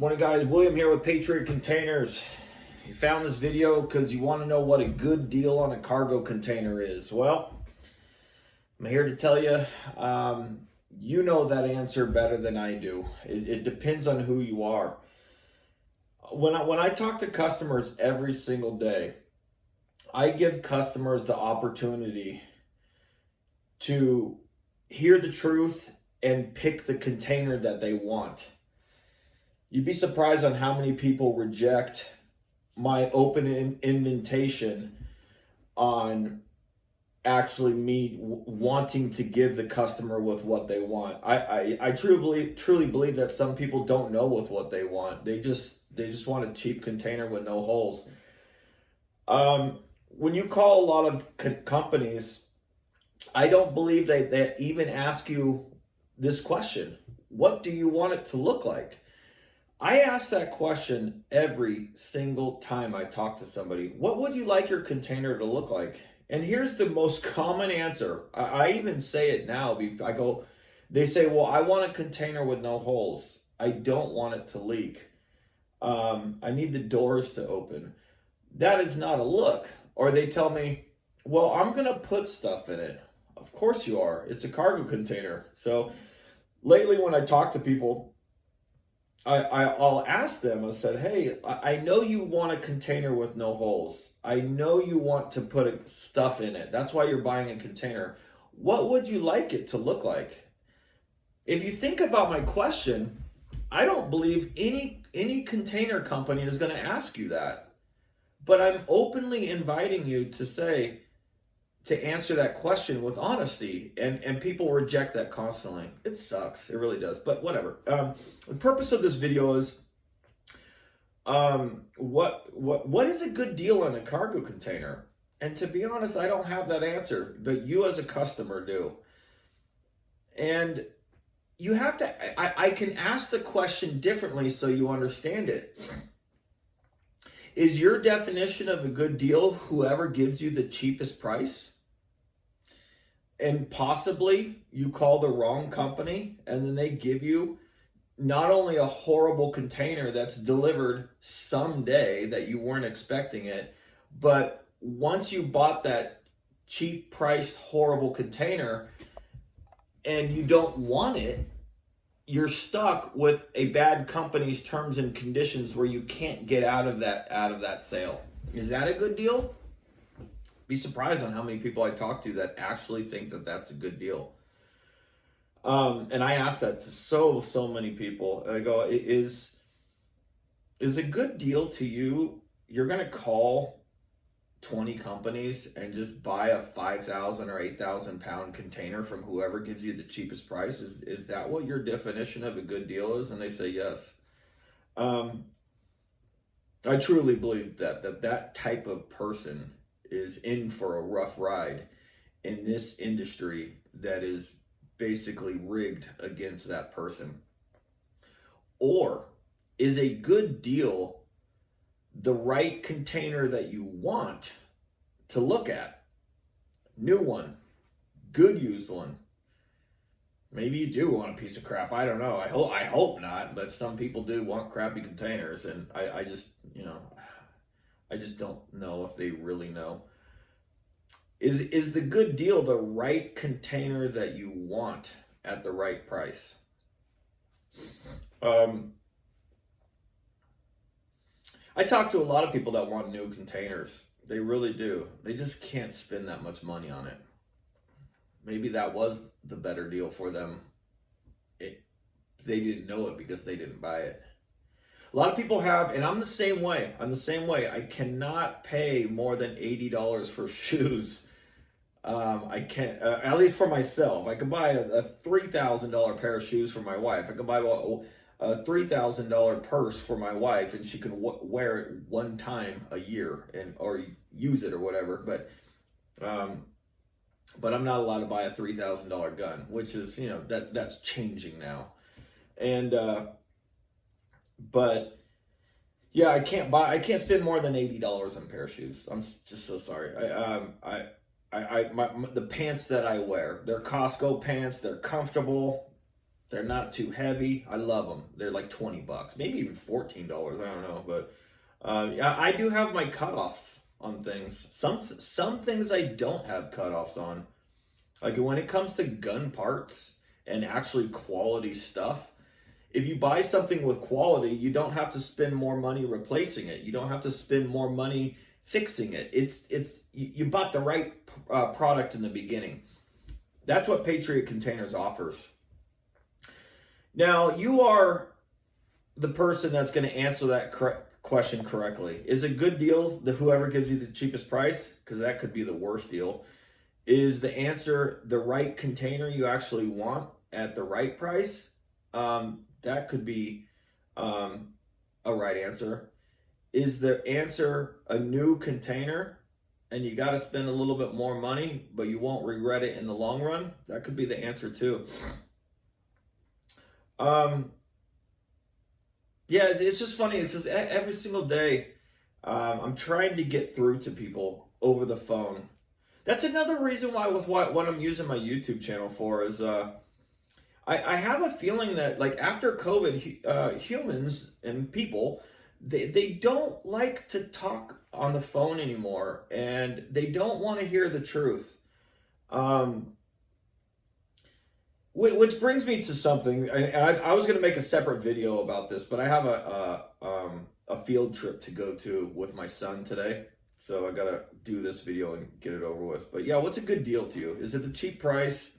Morning guys, William here with Patriot Containers. You found this video because you want to know what a good deal on a cargo container is. Well, I'm here to tell you, you know that answer better than I do. It depends on who you are. When I talk to customers every single day, I give customers the opportunity to hear the truth and pick the container that they want. You'd be surprised on how many people reject my open invitation on actually me wanting to give the customer with what they want. I truly believe that some people don't know with what they want. They just want a cheap container with no holes. When you call a lot of companies, I don't believe they even ask you this question. What do you want it to look like? I ask that question every single time I talk to somebody. What would you like your container to look like? And here's the most common answer. I even say it now. They say, well, I want a container with no holes. I don't want it to leak. I need the doors to open. That is not a look. Or they tell me, well, I'm going to put stuff in it. Of course you are. It's a cargo container. So lately when I talk to people, I'll ask them, I said, hey, I know you want a container with no holes. I know you want to put stuff in it. That's why you're buying a container. What would you like it to look like? If you think about my question, I don't believe any container company is going to ask you that. But I'm openly inviting you to answer that question with honesty, and people reject that constantly. It sucks. It really does. But whatever. The purpose of this video is what is a good deal on a cargo container? And to be honest, I don't have that answer, but you as a customer do. And you have to, I can ask the question differently so you understand it. Is your definition of a good deal whoever gives you the cheapest price? And possibly you call the wrong company and then they give you not only a horrible container that's delivered someday that you weren't expecting it, but once you bought that cheap priced horrible container and you don't want it, you're stuck with a bad company's terms and conditions where you can't get out of that sale. Is that a good deal? Be surprised on how many people I talk to that actually think that that's a good deal. And I ask that to so many people. I go, is a good deal to you? You're gonna call 20 companies and just buy a 5,000 or 8,000 pound container from whoever gives you the cheapest price? Is that what your definition of a good deal is? And they say yes. I truly believe that type of person is in for a rough ride in this industry that is basically rigged against that person. Or is a good deal the right container that you want to look at? New one, good used one. Maybe you do want a piece of crap. I don't know. I hope not, but some people do want crappy containers, and I just don't know if they really know. Is the good deal the right container that you want at the right price? I talk to a lot of people that want new containers. They really do. They just can't spend that much money on it. Maybe that was the better deal for them. They didn't know it because they didn't buy it. A lot of people have, and I'm the same way. I cannot pay more than $80 for shoes. I can't, at least for myself. I could buy a $3,000 pair of shoes for my wife. I could buy a $3,000 purse for my wife, and she can wear it one time a year or use it or whatever. But I'm not allowed to buy a $3,000 gun, which is, that's changing now. And but yeah, I can't spend more than $80 on a pair of shoes. I'm just so sorry. The pants that I wear, they're Costco pants. They're comfortable. They're not too heavy. I love them. They're like $20, maybe even $14. I don't know, but I do have my cutoffs on things. Some things I don't have cutoffs on. Like when it comes to gun parts and actually quality stuff, if you buy something with quality, you don't have to spend more money replacing it. You don't have to spend more money fixing it. You bought the right product in the beginning. That's what Patriot Containers offers. Now, you are the person that's going to answer that question correctly. Is a good deal whoever gives you the cheapest price? Because that could be the worst deal. Is the answer the right container you actually want at the right price? That could be a right answer. Is the answer a new container and you got to spend a little bit more money, but you won't regret it in the long run? That could be the answer too. Yeah, it's just funny. It's just every single day, I'm trying to get through to people over the phone. That's another reason why with what I'm using my YouTube channel for is I have a feeling that like after COVID, humans and people, they don't like to talk on the phone anymore, and they don't want to hear the truth. Which brings me to something, and I was going to make a separate video about this, but I have a field trip to go to with my son today, so I got to do this video and get it over with. But yeah, what's a good deal to you? Is it the cheap price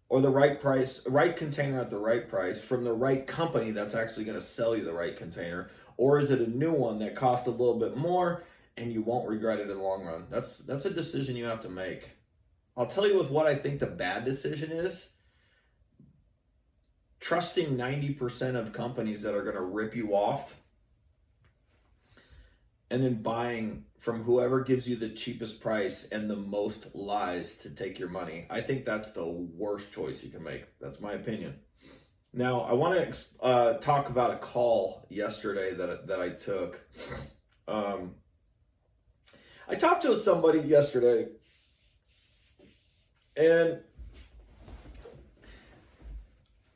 or the right price, right container at the right price from the right company that's actually going to sell you the right container? Or is it a new one that costs a little bit more and you won't regret it in the long run? That's a decision you have to make. I'll tell you with what I think the bad decision is. Trusting 90% of companies that are going to rip you off and then buying from whoever gives you the cheapest price and the most lies to take your money. I think that's the worst choice you can make. That's my opinion. Now, I want to talk about a call yesterday that I took. I talked to somebody yesterday, and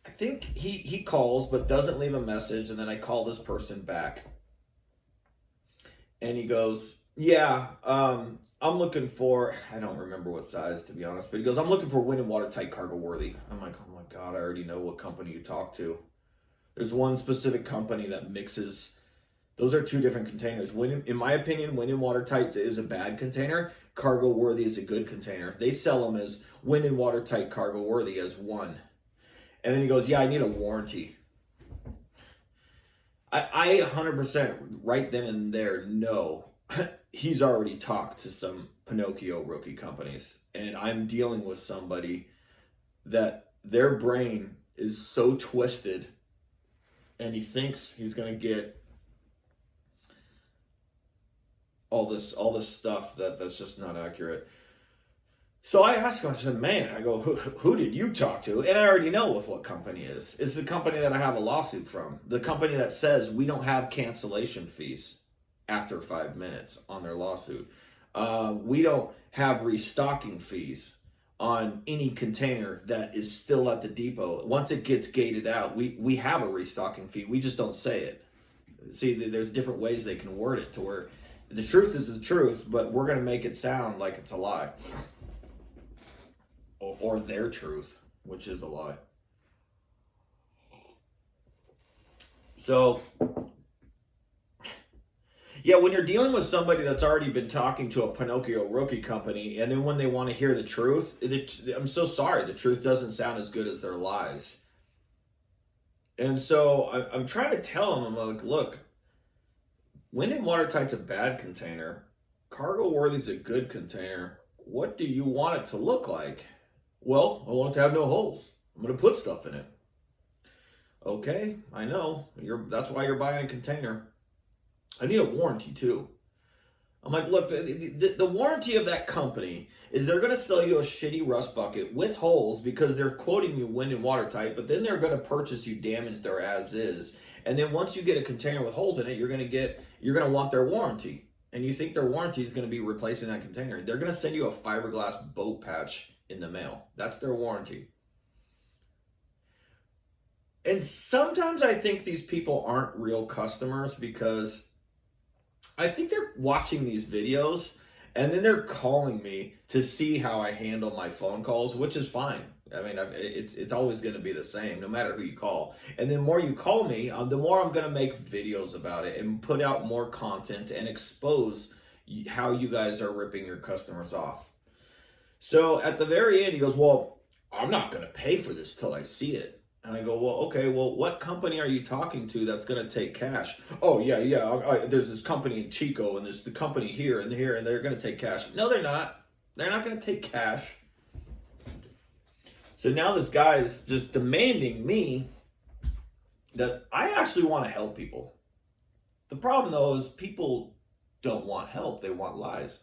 I think he calls but doesn't leave a message, and then I call this person back. And he goes, yeah, I'm looking for, I don't remember what size to be honest, but he goes, I'm looking for wind and watertight cargo worthy. I'm like, oh my God, I already know what company you talk to. There's one specific company that mixes, those are two different containers. In my opinion, wind and watertight is a bad container. Cargo worthy is a good container. They sell them as wind and watertight cargo worthy as one. And then he goes, yeah, I need a warranty. I 100% right then and there know he's already talked to some Pinocchio rookie companies. And I'm dealing with somebody that their brain is so twisted and he thinks he's going to get all this stuff that's just not accurate. So I asked him, I said, man, I go, who did you talk to? And I already know with what company it is. It's the company that I have a lawsuit from. The company that says we don't have cancellation fees after 5 minutes on their lawsuit. We don't have restocking fees on any container that is still at the depot. Once it gets gated out, we have a restocking fee. We just don't say it. See, there's different ways they can word it to where the truth is the truth, but we're going to make it sound like it's a lie. Or their truth, which is a lie. So, yeah, when you're dealing with somebody that's already been talking to a Pinocchio rookie company, and then when they want to hear the truth, I'm so sorry, the truth doesn't sound as good as their lies. And so I'm trying to tell them, I'm like, look, wind and watertight's a bad container. Cargo worthy's a good container. What do you want it to look like? Well, I want it to have no holes. I'm going to put stuff in it. Okay, I know. That's why you're buying a container. I need a warranty too. I'm like, look, the warranty of that company is they're going to sell you a shitty rust bucket with holes because they're quoting you wind and watertight, but then they're going to purchase you damaged or as is. And then once you get a container with holes in it, you're going to want their warranty. And you think their warranty is going to be replacing that container. They're going to send you a fiberglass boat patch in the mail. That's their warranty. And sometimes I think these people aren't real customers because I think they're watching these videos and then they're calling me to see how I handle my phone calls, which is fine. I mean, it's always going to be the same, no matter who you call. And the more you call me, the more I'm going to make videos about it and put out more content and expose how you guys are ripping your customers off. So at the very end, he goes, "Well, I'm not going to pay for this till I see it." And I go, "Well, okay, well, what company are you talking to that's going to take cash?" "Oh, yeah. There's this company in Chico, and there's the company here, and they're going to take cash." No, they're not. They're not going to take cash. So now this guy's just demanding me that I actually want to help people. The problem, though, is people don't want help. They want lies.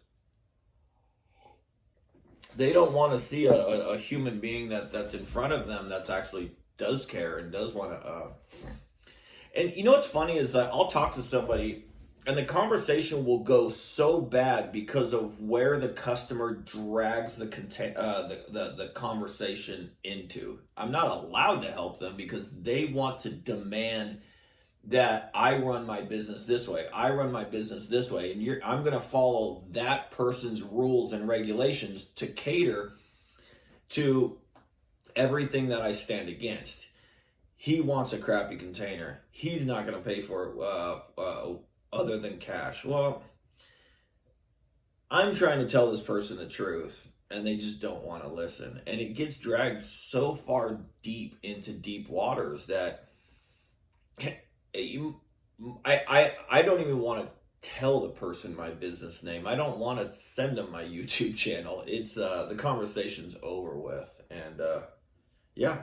They don't want to see a human being that's in front of them that's actually does care and does want to. And you know what's funny is that I'll talk to somebody and the conversation will go so bad because of where the customer drags the conversation into. I'm not allowed to help them because they want to demand that I run my business this way. I run my business this way, and I'm going to follow that person's rules and regulations to cater to everything that I stand against. He wants a crappy container. He's not going to pay for it other than cash. Well, I'm trying to tell this person the truth, and they just don't want to listen. And it gets dragged so far deep into deep waters that I don't even want to tell the person my business name. I don't want to send them my YouTube channel. It's the conversation's over with, and yeah,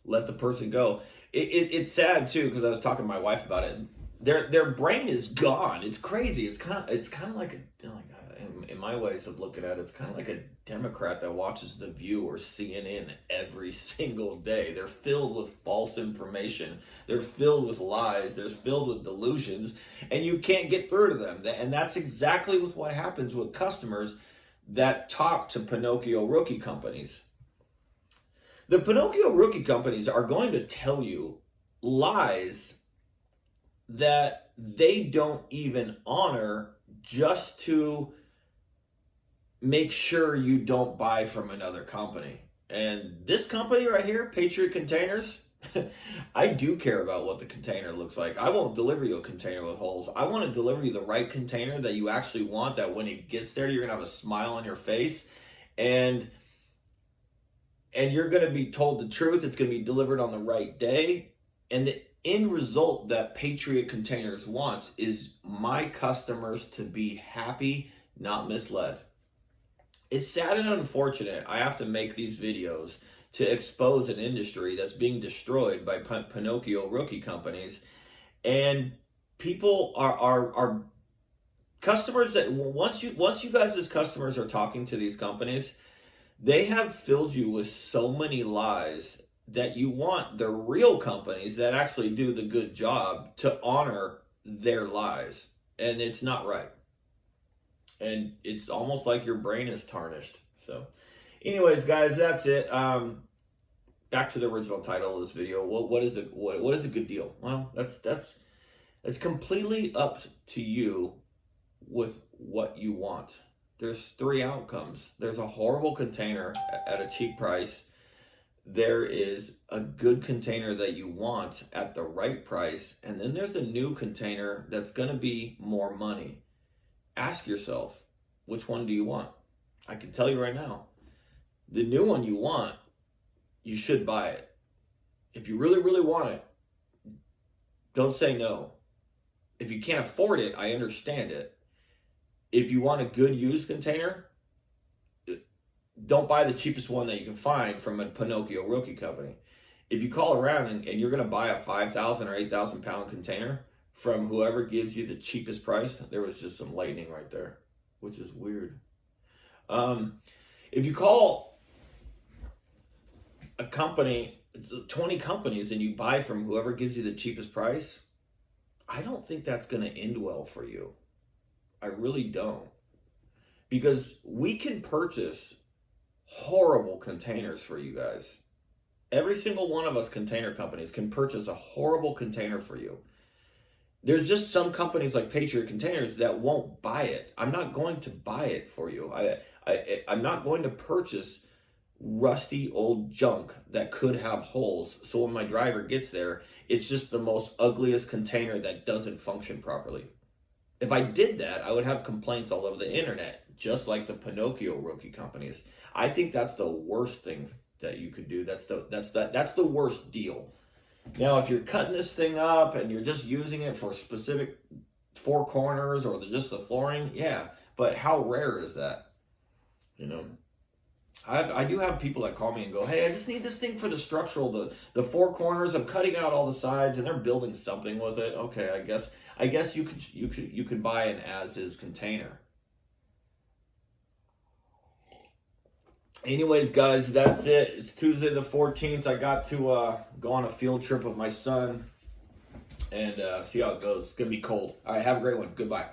let the person go. It's sad too because I was talking to my wife about it. Their brain is gone. It's crazy. It's kind of like in my ways of looking at it, it's kind of like a Democrat that watches The View or CNN every single day. They're filled with false information. They're filled with lies. They're filled with delusions, and you can't get through to them. And that's exactly what happens with customers that talk to Pinocchio rookie companies. The Pinocchio rookie companies are going to tell you lies that they don't even honor just to make sure you don't buy from another company. And this company right here, Patriot Containers, I do care about what the container looks like. I won't deliver you a container with holes. I want to deliver you the right container that you actually want, that when it gets there, you're going to have a smile on your face. And you're going to be told the truth. It's going to be delivered on the right day. And the end result that Patriot Containers wants is my customers to be happy, not misled. It's sad and unfortunate I have to make these videos to expose an industry that's being destroyed by Pinocchio rookie companies. And people are customers that once you guys as customers are talking to these companies, they have filled you with so many lies that you want the real companies that actually do the good job to honor their lies. And it's not right. And it's almost like your brain is tarnished. So anyways, guys, that's it. Back to the original title of this video. What is a good deal? Well, that's completely up to you with what you want. There's three outcomes. There's a horrible container at a cheap price. There is a good container that you want at the right price. And then there's a new container that's going to be more money. Ask yourself, which one do you want? I can tell you right now, the new one you want, you should buy it. If you really, really want it, don't say no. If you can't afford it, I understand it. If you want a good used container, don't buy the cheapest one that you can find from a Pinocchio rookie company. If you call around and you're going to buy a 5,000 or 8,000 pound container from whoever gives you the cheapest price, there was just some lightning right there, which is weird. If you call a company, it's 20 companies, and you buy from whoever gives you the cheapest price, I don't think that's going to end well for you. I really don't. Because we can purchase horrible containers for you guys. Every single one of us container companies can purchase a horrible container for you. There's just some companies like Patriot Containers that won't buy it. I'm not going to buy it for you. I'm not going to purchase rusty old junk that could have holes. So when my driver gets there, it's just the most ugliest container that doesn't function properly. If I did that, I would have complaints all over the internet, just like the Pinocchio rookie companies. I think that's the worst thing that you could do. That's the worst deal. Now, if you're cutting this thing up and you're just using it for specific four corners or just the flooring, yeah. But how rare is that? You know, I do have people that call me and go, "Hey, I just need this thing for the structural, the four corners. I'm cutting out all the sides, and they're building something with it." Okay, I guess you could buy an as-is container. Anyways, guys, that's it. It's Tuesday the 14th. I got to go on a field trip with my son and see how it goes. It's gonna be cold. All right, have a great one. Goodbye.